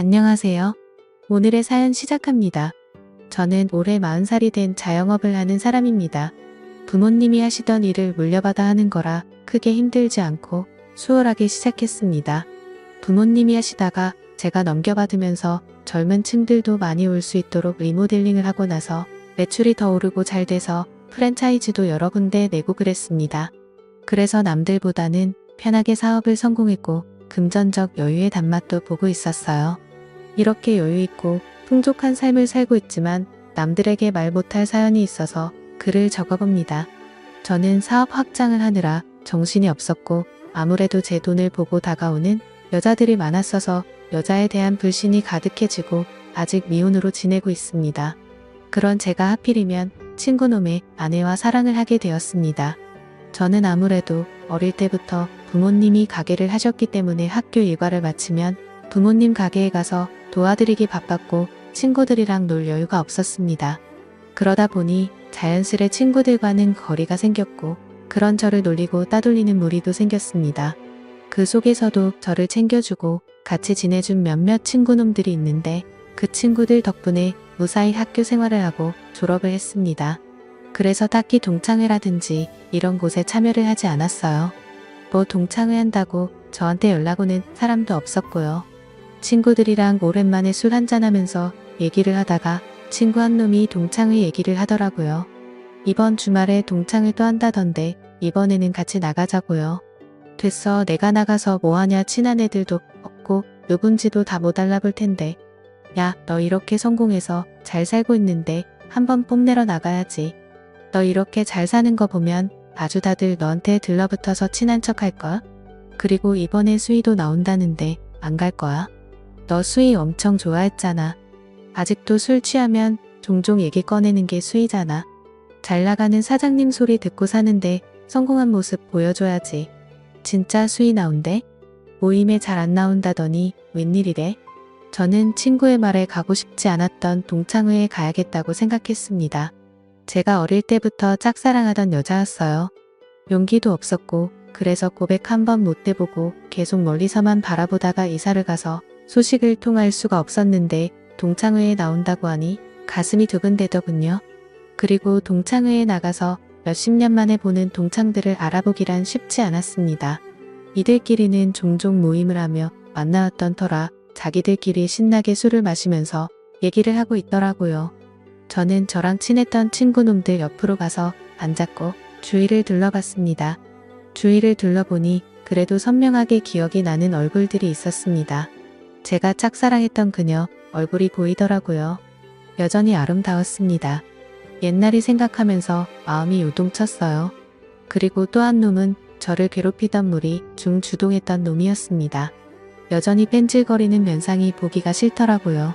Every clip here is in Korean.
안녕하세요. 오늘의 사연 시작합니다. 저는 올해 40살이 된 자영업을 하는 사람입니다. 부모님이 하시던 일을 물려받아 하는 거라 크게 힘들지 않고 수월하게 시작했습니다. 부모님이 하시다가 제가 넘겨받으면서 젊은 층들도 많이 올 수 있도록 리모델링을 하고 나서 매출이 더 오르고 잘 돼서 프랜차이즈도 여러 군데 내고 그랬습니다. 그래서 남들보다는 편하게 사업을 성공했고 금전적 여유의 단맛도 보고 있었어요. 이렇게 여유있고 풍족한 삶을 살고 있지만 남들에게 말 못할 사연이 있어서 글을 적어봅니다. 저는 사업 확장을 하느라 정신이 없었고 아무래도 제 돈을 보고 다가오는 여자들이 많았어서 여자에 대한 불신이 가득해지고 아직 미혼으로 지내고 있습니다. 그런 제가 하필이면 친구놈의 아내와 사랑을 하게 되었습니다. 저는 아무래도 어릴 때부터 부모님이 가게를 하셨기 때문에 학교 일과를 마치면 부모님 가게에 가서 도와드리기 바빴고 친구들이랑 놀 여유가 없었습니다. 그러다 보니 자연스레 친구들과는 거리가 생겼고 그런 저를 놀리고 따돌리는 무리도 생겼습니다. 그 속에서도 저를 챙겨주고 같이 지내준 몇몇 친구놈들이 있는데 그 친구들 덕분에 무사히 학교 생활을 하고 졸업을 했습니다. 그래서 딱히 동창회라든지 이런 곳에 참여를 하지 않았어요. 뭐 동창회 한다고 저한테 연락 오는 사람도 없었고요. 친구들이랑 오랜만에 술 한잔하면서 얘기를 하다가 친구 한 놈이 동창회 얘기를 하더라고요. 이번 주말에 동창회 또 한다던데 이번에는 같이 나가자고요. 됐어, 내가 나가서 뭐하냐, 친한 애들도 없고 누군지도 다 못 알아볼 텐데. 야, 너 이렇게 성공해서 잘 살고 있는데 한번 뽐내러 나가야지. 너 이렇게 잘 사는 거 보면 아주 다들 너한테 들러붙어서 친한 척 할 거야? 그리고 이번에 수희도 나온다는데 안 갈 거야? 너 수희 엄청 좋아했잖아. 아직도 술 취하면 종종 얘기 꺼내는 게 수희잖아. 잘 나가는 사장님 소리 듣고 사는데 성공한 모습 보여줘야지. 진짜 수희 나온대? 모임에 잘 안 나온다더니 웬일이래? 저는 친구의 말에 가고 싶지 않았던 동창회에 가야겠다고 생각했습니다. 제가 어릴 때부터 짝사랑하던 여자였어요. 용기도 없었고 그래서 고백 한 번 못 해보고 계속 멀리서만 바라보다가 이사를 가서 소식을 통할 수가 없었는데 동창회에 나온다고 하니 가슴이 두근대더군요. 그리고 동창회에 나가서 몇십 년 만에 보는 동창들을 알아보기란 쉽지 않았습니다. 이들끼리는 종종 모임을 하며 만나왔던 터라 자기들끼리 신나게 술을 마시면서 얘기를 하고 있더라고요. 저는 저랑 친했던 친구놈들 옆으로 가서 앉았고 주위를 둘러봤습니다. 주위를 둘러보니 그래도 선명하게 기억이 나는 얼굴들이 있었습니다. 제가 짝사랑했던 그녀 얼굴이 보이더라고요. 여전히 아름다웠습니다. 옛날이 생각하면서 마음이 요동쳤어요. 그리고 또 한 놈은 저를 괴롭히던 무리 중 주동했던 놈이었습니다. 여전히 뺀질거리는 면상이 보기가 싫더라고요.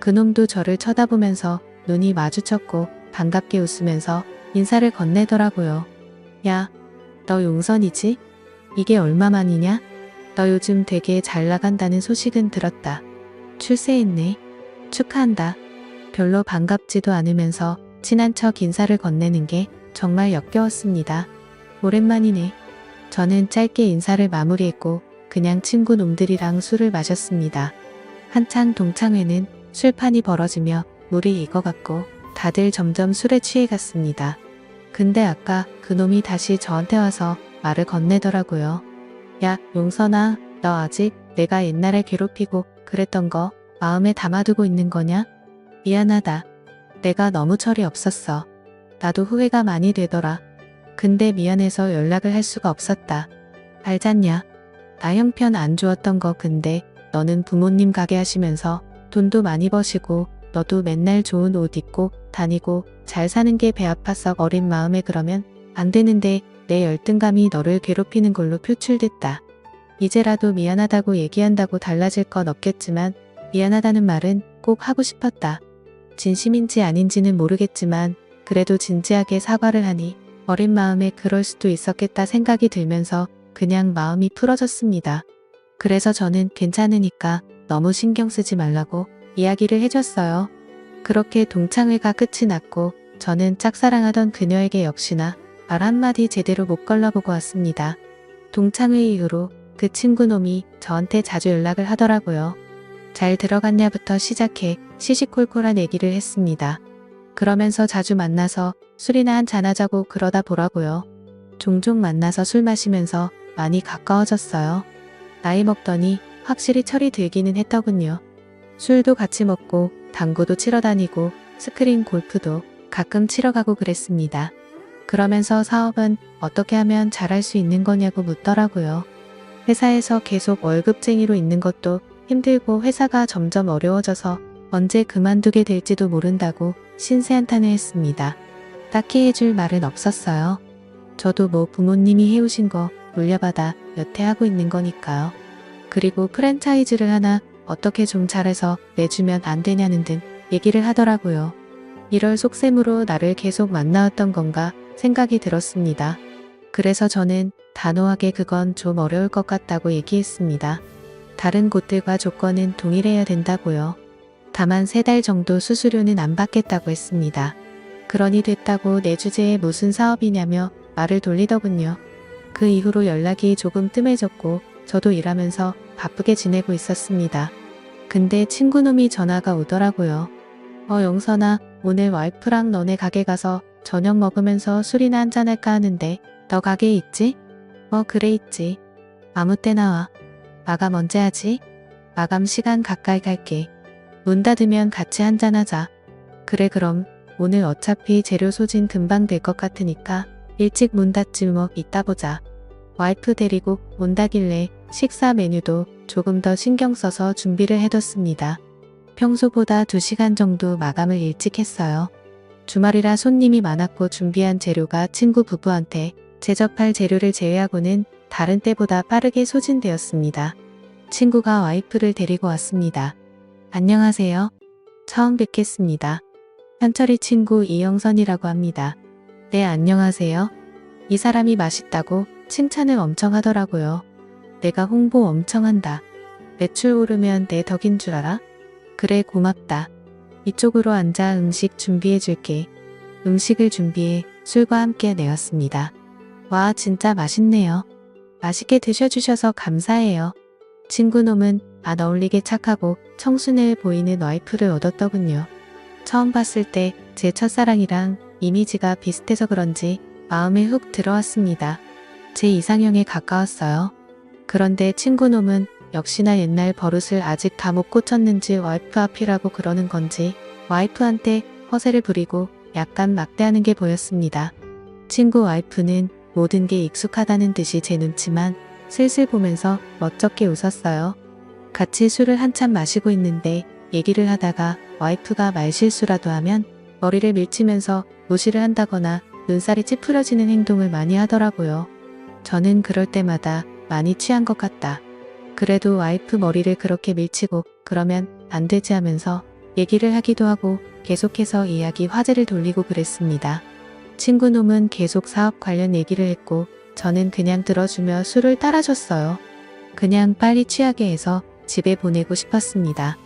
그놈도 저를 쳐다보면서 눈이 마주쳤고 반갑게 웃으면서 인사를 건네더라고요. 야, 너 용선이지? 이게 얼마만이냐? 너 요즘 되게 잘 나간다는 소식은 들었다. 출세했네. 축하한다. 별로 반갑지도 않으면서 친한 척 인사를 건네는 게 정말 역겨웠습니다. 오랜만이네. 저는 짧게 인사를 마무리했고 그냥 친구 놈들이랑 술을 마셨습니다. 한창 동창회는 술판이 벌어지며 물이 익어갔고 다들 점점 술에 취해갔습니다. 근데 아까 그놈이 다시 저한테 와서 말을 건네더라고요. 야, 용선아, 너 아직 내가 옛날에 괴롭히고 그랬던 거 마음에 담아두고 있는 거냐? 미안하다. 내가 너무 철이 없었어. 나도 후회가 많이 되더라. 근데 미안해서 연락을 할 수가 없었다. 알잖냐? 나 형편 안 좋았던 거. 근데 너는 부모님 가게 하시면서 돈도 많이 버시고 너도 맨날 좋은 옷 입고 다니고 잘 사는 게 배 아파서 어린 마음에 그러면 안 되는데 내 열등감이 너를 괴롭히는 걸로 표출됐다. 이제라도 미안하다고 얘기한다고 달라질 건 없겠지만 미안하다는 말은 꼭 하고 싶었다. 진심인지 아닌지는 모르겠지만 그래도 진지하게 사과를 하니 어린 마음에 그럴 수도 있었겠다 생각이 들면서 그냥 마음이 풀어졌습니다. 그래서 저는 괜찮으니까 너무 신경 쓰지 말라고 이야기를 해줬어요. 그렇게 동창회가 끝이 났고 저는 짝사랑하던 그녀에게 역시나 말 한마디 제대로 못 걸러보고 왔습니다. 동창회 이후로 그 친구놈이 저한테 자주 연락을 하더라고요. 잘 들어갔냐부터 시작해 시시콜콜한 얘기를 했습니다. 그러면서 자주 만나서 술이나 한잔 하자고 그러다 보라고요. 종종 만나서 술 마시면서 많이 가까워졌어요. 나이 먹더니 확실히 철이 들기는 했더군요. 술도 같이 먹고 당구도 치러 다니고 스크린 골프도 가끔 치러 가고 그랬습니다. 그러면서 사업은 어떻게 하면 잘할 수 있는 거냐고 묻더라고요. 회사에서 계속 월급쟁이로 있는 것도 힘들고 회사가 점점 어려워져서 언제 그만두게 될지도 모른다고 신세한탄을 했습니다. 딱히 해줄 말은 없었어요. 저도 뭐 부모님이 해오신 거 물려받아 여태 하고 있는 거니까요. 그리고 프랜차이즈를 하나 어떻게 좀 잘해서 내주면 안 되냐는 등 얘기를 하더라고요. 이럴 속셈으로 나를 계속 만나왔던 건가 생각이 들었습니다. 그래서 저는 단호하게 그건 좀 어려울 것 같다고 얘기했습니다. 다른 곳들과 조건은 동일해야 된다고요. 다만 3달 정도 수수료는 안 받겠다고 했습니다. 그러니 됐다고 내 주제에 무슨 사업이냐며 말을 돌리더군요. 그 이후로 연락이 조금 뜸해졌고 저도 일하면서 바쁘게 지내고 있었습니다. 근데 친구놈이 전화가 오더라고요. 영선아, 오늘 와이프랑 너네 가게 가서 저녁 먹으면서 술이나 한잔할까 하는데 너 가게에 있지? 그래 있지. 아무 때나 와. 마감 언제 하지? 마감 시간 가까이 갈게. 문 닫으면 같이 한잔하자. 그래 그럼 오늘 어차피 재료 소진 금방 될 것 같으니까 일찍 문 닫지 뭐 이따 보자. 와이프 데리고 온다길래 식사 메뉴도 조금 더 신경 써서 준비를 해뒀습니다. 평소보다 2시간 정도 마감을 일찍 했어요. 주말이라 손님이 많았고 준비한 재료가 친구 부부한테 제접할 재료를 제외하고는 다른 때보다 빠르게 소진되었습니다. 친구가 와이프를 데리고 왔습니다. 안녕하세요. 처음 뵙겠습니다. 현철이 친구 이영선이라고 합니다. 네, 안녕하세요. 이 사람이 맛있다고 칭찬을 엄청 하더라고요. 내가 홍보 엄청 한다. 매출 오르면 내 덕인 줄 알아? 그래, 고맙다. 이쪽으로 앉아 음식 준비해 줄게. 음식을 준비해 술과 함께 내었습니다. 와, 진짜 맛있네요. 맛있게 드셔주셔서 감사해요. 친구놈은 안 어울리게 착하고 청순해 보이는 와이프를 얻었더군요. 처음 봤을 때 제 첫사랑이랑 이미지가 비슷해서 그런지 마음에 훅 들어왔습니다. 제 이상형에 가까웠어요. 그런데 친구놈은 역시나 옛날 버릇을 아직 다 못 고쳤는지 와이프 앞이라고 그러는 건지 와이프한테 허세를 부리고 약간 막대하는 게 보였습니다. 친구 와이프는 모든 게 익숙하다는 듯이 제 눈치만 슬슬 보면서 멋쩍게 웃었어요. 같이 술을 한참 마시고 있는데 얘기를 하다가 와이프가 말실수라도 하면 머리를 밀치면서 무시를 한다거나 눈살이 찌푸려지는 행동을 많이 하더라고요. 저는 그럴 때마다 많이 취한 것 같다. 그래도 와이프 머리를 그렇게 밀치고 그러면 안 되지 하면서 얘기를 하기도 하고 계속해서 이야기 화제를 돌리고 그랬습니다. 친구놈은 계속 사업 관련 얘기를 했고 저는 그냥 들어주며 술을 따라줬어요. 그냥 빨리 취하게 해서 집에 보내고 싶었습니다.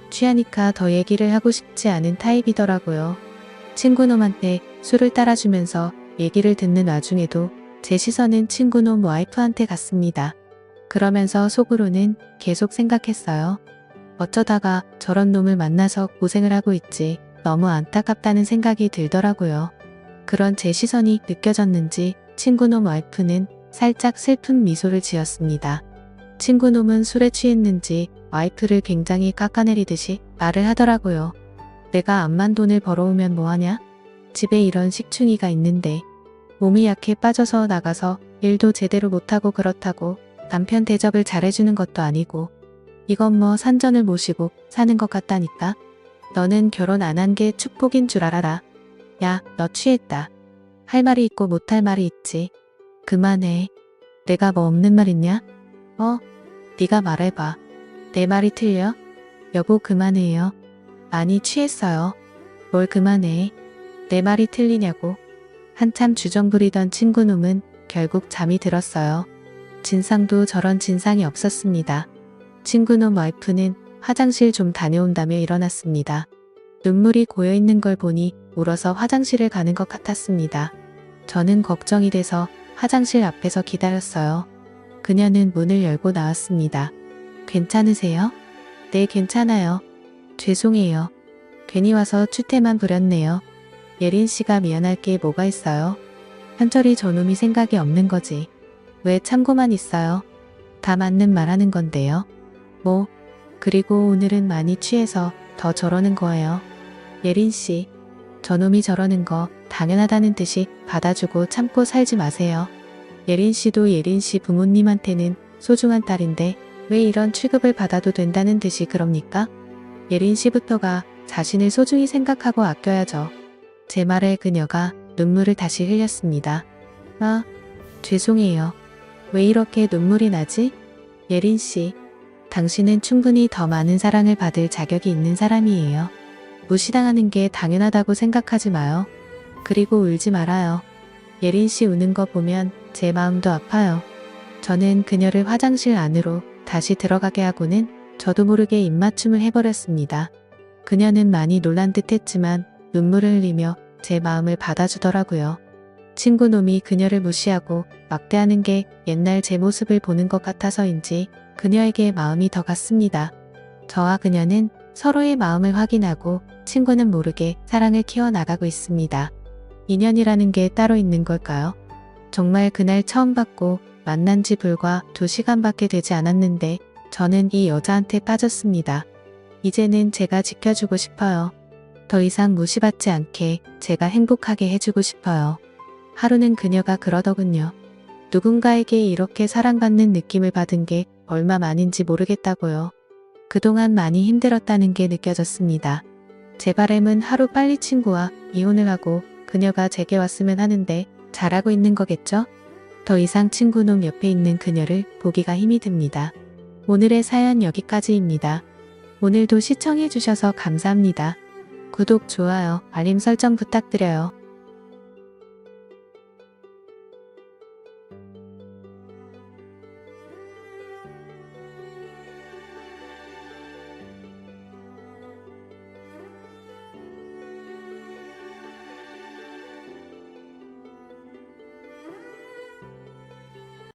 취하니까 더 얘기를 하고 싶지 않은 타입이더라고요. 친구놈한테 술을 따라주면서 얘기를 듣는 와중에도 제 시선은 친구놈 와이프한테 갔습니다. 그러면서 속으로는 계속 생각했어요. 어쩌다가 저런 놈을 만나서 고생을 하고 있지, 너무 안타깝다는 생각이 들더라고요. 그런 제 시선이 느껴졌는지 친구놈 와이프는 살짝 슬픈 미소를 지었습니다. 친구놈은 술에 취했는지 와이프를 굉장히 깎아내리듯이 말을 하더라고요. 내가 암만 돈을 벌어오면 뭐하냐? 집에 이런 식충이가 있는데 몸이 약해 빠져서 나가서 일도 제대로 못하고 그렇다고 남편 대접을 잘해주는 것도 아니고 이건 뭐 산전을 모시고 사는 것 같다니까. 너는 결혼 안 한 게 축복인 줄 알아라. 야, 너 취했다. 할 말이 있고 못할 말이 있지. 그만해. 내가 뭐 없는 말 있냐? 네가 말해봐. 내 말이 틀려? 여보, 그만해요. 많이 취했어요. 뭘 그만해. 내 말이 틀리냐고. 한참 주정 부리던 친구놈은 결국 잠이 들었어요. 진상도 저런 진상이 없었습니다. 친구놈 와이프는 화장실 좀 다녀온다며 일어났습니다. 눈물이 고여있는 걸 보니 울어서 화장실을 가는 것 같았습니다. 저는 걱정이 돼서 화장실 앞에서 기다렸어요. 그녀는 문을 열고 나왔습니다. 괜찮으세요? 네, 괜찮아요. 죄송해요. 괜히 와서 추태만 부렸네요. 예린 씨가 미안할 게 뭐가 있어요? 현철이 저놈이 생각이 없는 거지. 왜 참고만 있어요? 다 맞는 말 하는 건데요. 뭐, 그리고 오늘은 많이 취해서 더 저러는 거예요. 예린 씨, 저놈이 저러는 거 당연하다는 듯이 받아주고 참고 살지 마세요. 예린 씨도 예린 씨 부모님한테는 소중한 딸인데 왜 이런 취급을 받아도 된다는 듯이 그럽니까? 예린 씨부터가 자신을 소중히 생각하고 아껴야죠. 제 말에 그녀가 눈물을 다시 흘렸습니다. 아, 죄송해요. 왜 이렇게 눈물이 나지? 예린 씨, 당신은 충분히 더 많은 사랑을 받을 자격이 있는 사람이에요. 무시당하는 게 당연하다고 생각하지 마요. 그리고 울지 말아요. 예린 씨 우는 거 보면 제 마음도 아파요. 저는 그녀를 화장실 안으로 다시 들어가게 하고는 저도 모르게 입맞춤을 해버렸습니다. 그녀는 많이 놀란 듯 했지만 눈물을 흘리며 제 마음을 받아주더라고요. 친구놈이 그녀를 무시하고 막대하는 게 옛날 제 모습을 보는 것 같아서인지 그녀에게 마음이 더 갔습니다. 저와 그녀는 서로의 마음을 확인하고 친구는 모르게 사랑을 키워나가고 있습니다. 인연이라는 게 따로 있는 걸까요? 정말 그날 처음 봤고 만난 지 불과 2시간밖에 되지 않았는데 저는 이 여자한테 빠졌습니다. 이제는 제가 지켜주고 싶어요. 더 이상 무시받지 않게 제가 행복하게 해주고 싶어요. 하루는 그녀가 그러더군요. 누군가에게 이렇게 사랑받는 느낌을 받은 게 얼마만인지 모르겠다고요. 그동안 많이 힘들었다는 게 느껴졌습니다. 제 바람은 하루 빨리 친구와 이혼을 하고 그녀가 제게 왔으면 하는데 잘하고 있는 거겠죠? 더 이상 친구놈 옆에 있는 그녀를 보기가 힘이 듭니다. 오늘의 사연 여기까지입니다. 오늘도 시청해주셔서 감사합니다. 구독, 좋아요, 알림 설정 부탁드려요.